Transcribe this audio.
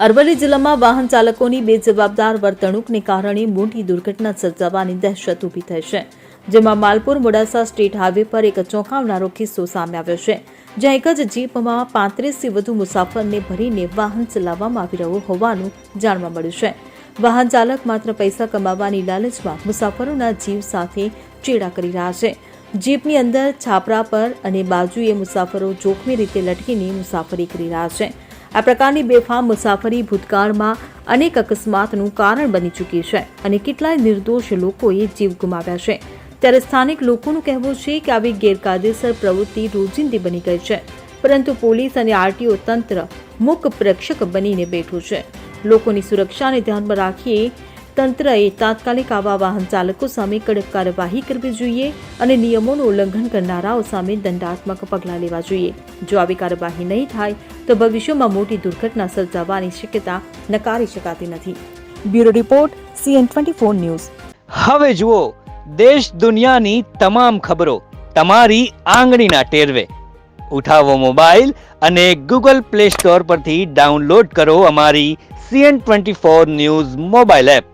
અરવલ્લી જિલ્લામાં વાહન ચાલકોની બેજવાબદાર વર્તણૂકને કારણે મોટી દુર્ઘટના સર્જાવાની દહેશત ઊભી થઈ છે, જેમાં માલપુર મોડાસા સ્ટેટ હાઈવે પર એક ચોંકાવનારો કિસ્સો સામે આવ્યો છે, જ્યાં એક જ જીપમાં 35થી વધુ મુસાફરને ભરીને વાહન ચલાવવામાં આવી રહ્યું હોવાનું જાણવા મળ્યું છે। વાહન ચાલક માત્ર પૈસા કમાવાની લાલચમાં મુસાફરોના જીવ સાથે ચેડા કરી રહ્યા છે। જીપની અંદર છાપરા પર અને બાજુએ મુસાફરો જોખમી રીતે લટકીને મુસાફરી કરી રહ્યા છે। આ પ્રકારની બેફામ મુસાફરી ભૂતકાળમાં અનેક અકસ્માતનું કારણ બની ચૂકી છે અને કેટલાય નિર્દોષ લોકોએ જીવ ગુમાવ્યા છે। ત્યારે સ્થાનિક લોકોનું કહેવું છે કે આવી ગેરકાયદેસર પ્રવૃત્તિ રોજિંદી બની ગઈ છે, પરંતુ પોલીસ અને આરટીઓ તંત્ર મૂક પ્રેક્ષક બનીને બેઠું છે। લોકોની સુરક્ષાને ધ્યાનમાં રાખી તંત્રએ તાત્કાલિક આવા વાહન ચાલકો સામે કડક કાર્યવાહી કરવી જોઈએ અને નિયમોનું ઉલ્લંઘન કરનારાઓ સામે દંડાત્મક પગલાં લેવા જોઈએ। જો આવી કાર્યવાહી નહીં થાય તો ભવિષ્યમાં મોટી દુર્ઘટના સર્જાવાની શક્યતા નકારી શકાતી નથી। Bureau report CN24 news. હવે જુઓ દેશ દુનિયાની તમામ ખબરો તમારી આંગળીના ટેરવે। ઉઠાવો મોબાઈલ અને Google Play Store પરથી ડાઉનલોડ કરો અમારી CN24 ન્યૂઝ મોબાઈલ એપ।